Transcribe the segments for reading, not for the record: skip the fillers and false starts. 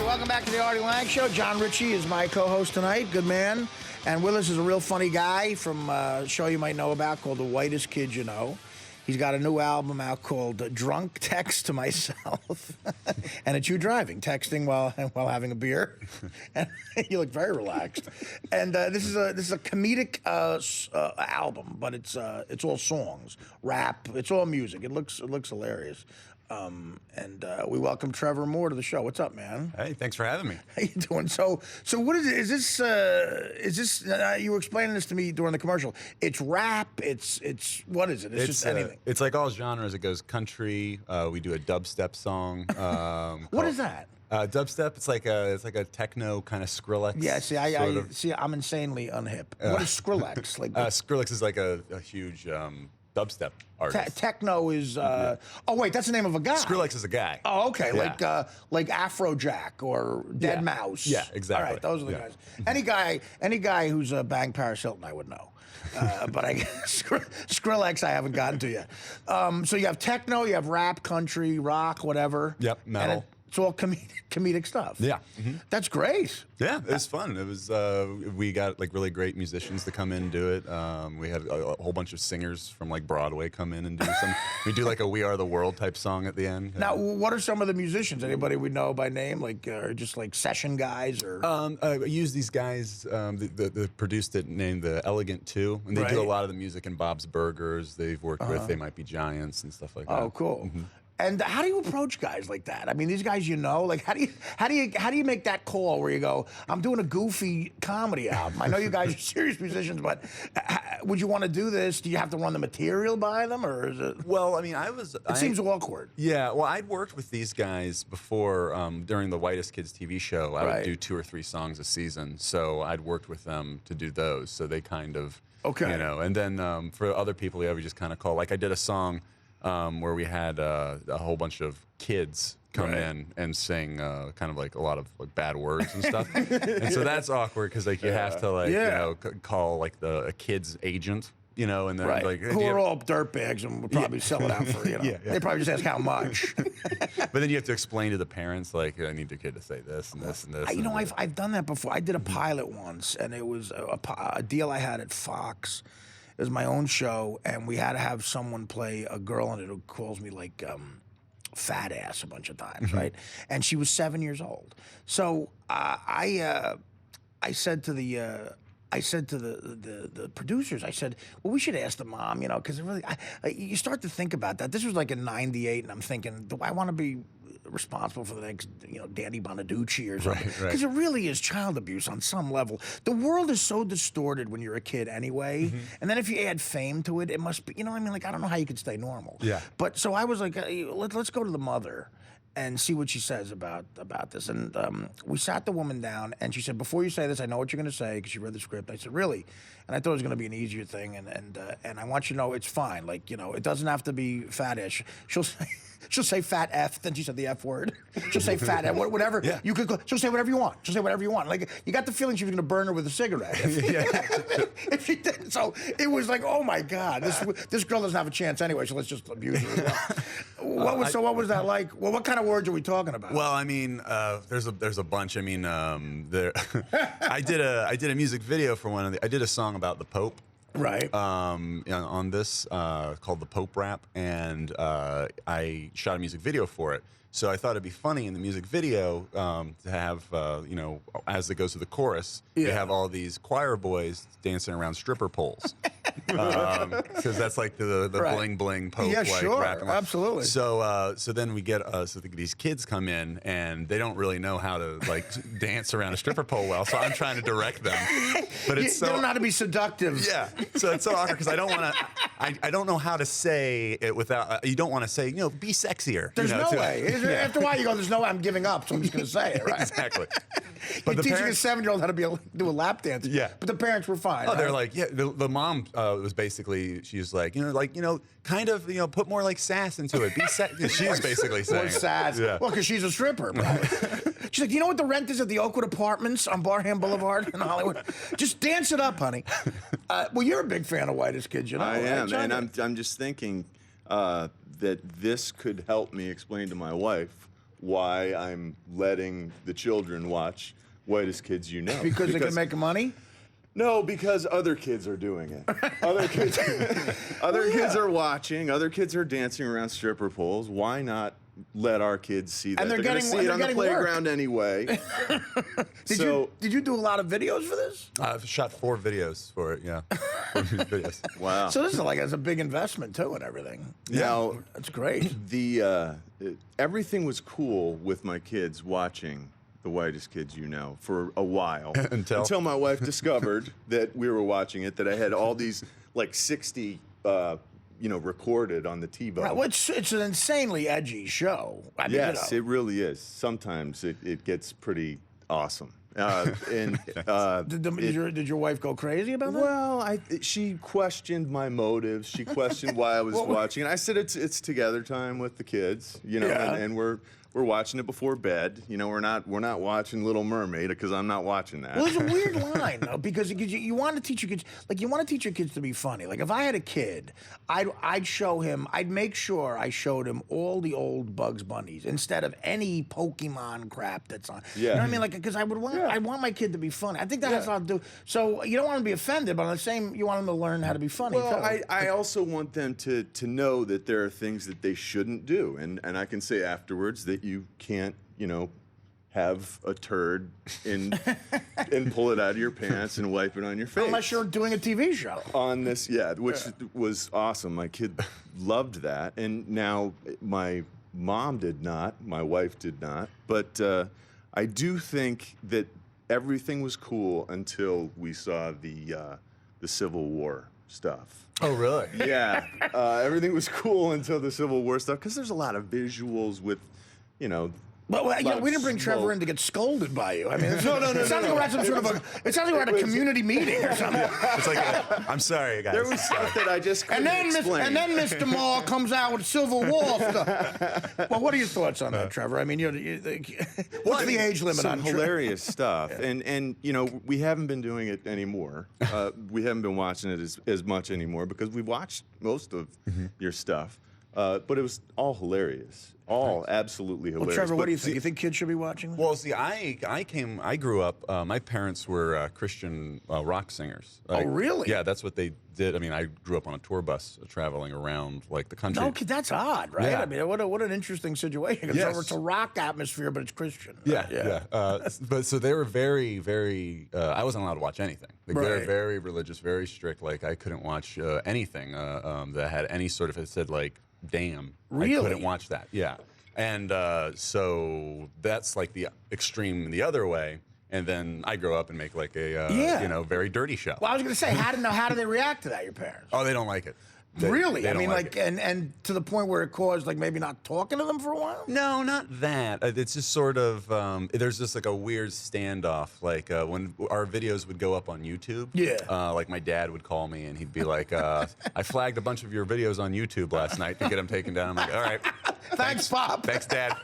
welcome back to the Artie Lange Show. John Ritchie is my co-host tonight. Good man. And with us is a real funny guy from a show you might know about called The Whitest Kid You Know. He's got a new album out called Drunk Text to Myself. And it's you driving, texting while having a beer. And you look very relaxed. And this is a comedic album, but it's all songs, rap, it's all music. It looks hilarious. We welcome Trevor Moore to the show. What's up, man? Hey, thanks for having me. How you doing? So what is it? Is this? You were explaining this to me during the commercial. It's rap. It's what is it? It's just anything. It's like all genres. It goes country. We do a dubstep song. What is that? Dubstep. It's like a techno kind of Skrillex. Yeah. I'm insanely unhip. What is Skrillex? Like Skrillex is like a huge dubstep artist. Techno is. Oh wait, that's the name of a guy. Skrillex is a guy. Oh, okay. Yeah. Like Afrojack or Dead Mouse. Yeah, exactly. All right, those are the guys. Any guy who's banged Paris Hilton, I would know. But I guess Skrillex, I haven't gotten to yet. So you have techno, you have rap, country, rock, whatever. Yep, metal. It's all comedic stuff. Yeah. That's great. Yeah, it was fun. It was we got like really great musicians to come in and do it. We had a whole bunch of singers from like Broadway come in and do some. We do like a "We Are the World" type song at the end. Now, what are some of the musicians? Anybody we know by name, like or just like session guys, or? I use these guys that produced it, named the Elegant Two, and they do a lot of the music in Bob's Burgers. They've worked with They Might Be Giants and stuff like that. Oh, cool. And how do you approach guys like that? I mean, these guys you know, like how do you make that call where you go, I'm doing a goofy comedy album. I know you guys are serious musicians, but would you want to do this? Do you have to run the material by them, or is it? Well, I mean, It seems awkward. Yeah, well, I'd worked with these guys before during the Whitest Kids TV show. I would do 2 or 3 songs a season, so I'd worked with them to do those. So they kind of, you know. And then for other people, we just kind of call. Like I did a song. Where we had a whole bunch of kids come in and sing kind of like a lot of like bad words and stuff, and so that's awkward because like you have to like you know call like a kid's agent, you know, and then like who are all dirtbags and would probably sell it out for they probably just ask how much. But then you have to explain to the parents like I need your kid to say this and this and this. You know, I've done that before. I did a pilot once, and it was a deal I had at Fox. It was my own show, and we had to have someone play a girl in it who calls me like fat ass a bunch of times, right? And she was 7 years old. So I said to the producers, I said, well, we should ask the mom, you know, because really, you start to think about that. This was like in '98, and I'm thinking, do I want to be responsible for the next, you know, Danny Bonaducci or something? Because it really is child abuse on some level. The world is so distorted when you're a kid anyway, and then if you add fame to it, it must be, you know what I mean? Like, I don't know how you could stay normal. Yeah. But so I was like, let's go to the mother and see what she says about this. And we sat the woman down, and she said, before you say this, I know what you're going to say, because she read the script. I said, really? And I thought it was going to be an easier thing, and I want you to know it's fine. Like, you know, it doesn't have to be fat-ish. She'll say fat F, then she said the F word. She'll say fat F, whatever. Yeah. You could. She'll say whatever you want. She'll say whatever you want. Like, you got the feeling she was going to burn her with a cigarette. If she did. So it was like, oh my God, this girl doesn't have a chance anyway, so let's just abuse her. What was that like? Well, what kind of words are we talking about? Well, I mean, there's a bunch. I mean, I did a music video for one of the. I did a song about the Pope. Right. On this called the Pope Rap, and I shot a music video for it. So I thought it'd be funny in the music video to have, you know, as it goes to the chorus, you have all these choir boys dancing around stripper poles. Because that's like the bling bling Pope rapping. Absolutely. So then we get these kids come in and they don't really know how to like dance around a stripper pole well. So I'm trying to direct them, but it's they don't know how to be seductive. Yeah. So it's so awkward because I don't want to. I don't know how to say it without. You don't want to say, you know, be sexier. There's no way. After a while, you go, there's no way, I'm giving up, so I'm just going to say it, right? Exactly. But you're teaching a 7-year-old how to do a lap dance. Yeah. But the parents were fine. Oh, they're like, yeah. The mom was basically, she's like, kind of, put more like sass into it. Be sexy. She was basically saying. More sass. Yeah. Well, because she's a stripper. She's like, you know what the rent is at the Oakwood Apartments on Barham Boulevard in Hollywood? Just dance it up, honey. Well, you're a big fan of Whitest Kids, you know. I am, and I'm just thinking that this could help me explain to my wife why I'm letting the children watch Whitest Kids You Know. Because they can make money? No, because other kids are doing it. Other kids, kids are watching. Other kids are dancing around stripper poles. Why not let our kids see that? And they're going to see it on the playground anyway. Did you do a lot of videos for this? I've shot 4 videos for it. Yeah, 4 music videos. Wow. So this is like it's a big investment too, and everything. Now that's great. Everything was cool with my kids watching The Whitest Kids You Know for a while until my wife discovered that we were watching it, that I had all these like 60 recorded on the TiVo. Right. Well, it's an insanely edgy show. I mean, yes, it really is. Sometimes it gets pretty awesome. Did your wife go crazy about that? Well, she questioned my motives. She questioned why I was watching, and I said it's together time with the kids, and we're watching it before bed. We're not watching Little Mermaid because I'm not watching that. Well, there's a weird line though, because you want to teach your kids, you want to teach your kids to be funny. Like if I had a kid, I'd make sure I showed him all the old Bugs Bunnies instead of any Pokemon crap that's on. Yeah. You know what I mean? Like because I want my kid to be funny. I think that has a lot to do. So you don't want to be offended, but on the same, you want them to learn how to be funny. Well, too. I also want them to know that there are things that they shouldn't do, and I can say afterwards that you can't, have a turd and pull it out of your pants and wipe it on your face. Unless you're doing a TV show. On this, which was awesome. My kid loved that, and now my mom did not, my wife did not, but I do think that everything was cool until we saw the Civil War stuff. Oh, really? Yeah, everything was cool until the Civil War stuff, because there's a lot of visuals with, Well, we didn't bring Trevor in to get scolded by you. I mean, it sounds like we're at some sort of it sounds like we're at a community meeting or something. It's like, I'm sorry, guys. There was stuff that I just couldn't explain. And then Mr. Maul comes out with Civil War stuff. Well, what are your thoughts on that, Trevor? I mean, what's the age limit on hilarious stuff? And we haven't been doing it anymore. We haven't been watching it as much anymore because we've watched most of your stuff. But it was all hilarious. All absolutely hilarious. Well, Trevor, what do you think? You think kids should be watching this? Well, see, I grew up, my parents were Christian rock singers. Oh, really? Yeah, that's what they did. I mean, I grew up on a tour bus traveling around, like, the country. No, that's odd, right? Yeah. I mean, what an interesting situation. Yes. It's a rock atmosphere, but it's Christian. Yeah. But so they were very, very, I wasn't allowed to watch anything. Like, they were very religious, very strict. Like, I couldn't watch anything that had any sort of, it said, like, damn. Really? I couldn't watch that. Yeah. And so that's like the extreme the other way. And then I grow up and make like a very dirty show. Well, I was going to say, how do they react to that, your parents? Oh, they don't like it. Really? They I mean, like and to the point where it caused like maybe not talking to them for a while? No, not that. It's just sort of, there's just like a weird standoff. Like when our videos would go up on YouTube, like my dad would call me and he'd be like, I flagged a bunch of your videos on YouTube last night to get them taken down. I'm like, all right. Thanks, Pop. Thanks, Dad.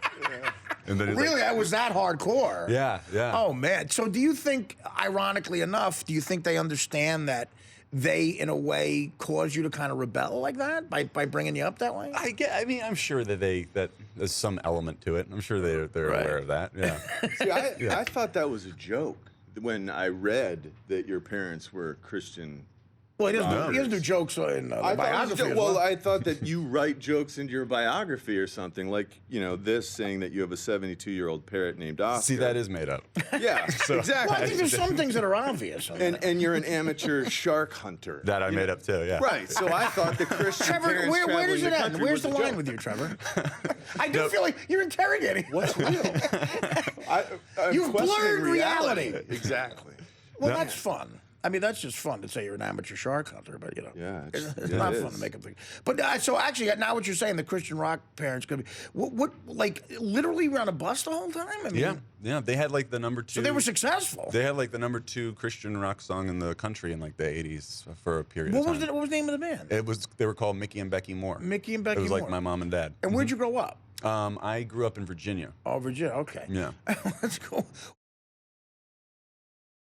And then really, I was that hardcore. Yeah. Oh, man. So do you think, ironically enough, do you think they understand that they, in a way, cause you to kind of rebel like that by bringing you up that way? I mean, I'm sure that there's some element to it. I'm sure they're aware of that. Yeah. See, I thought that was a joke when I read that your parents were Christian. Well, he doesn't do jokes in the biography. Well, I thought that you write jokes into your biography or something, like, this saying that you have a 72-year-old parrot named Oscar. See, that is made up. Yeah, exactly. Well, I think there's some things that are obvious. And you're an amateur shark hunter. That I made up too, yeah. Right, so I thought the Christian Trevor, parents where does it end? Where's the line joke. with you, Trevor? I do feel like you're interrogating. What's real? You've blurred reality. Exactly. Well, that's fun. I mean, that's just fun to say you're an amateur shark hunter, but it's not fun to make up things. But so actually, now what you're saying, the Christian rock parents could be what like literally on a bus the whole time. I mean, yeah, they had like the number 2. So they were successful. They had like the number 2 Christian rock song in the country in like the '80s for a period of time. What was the name of the band? They were called Mickey and Becky Moore. Mickey and Becky Moore. It was like my mom and dad. And where'd you grow up? I grew up in Virginia. Oh, Virginia. Okay. Yeah. That's cool.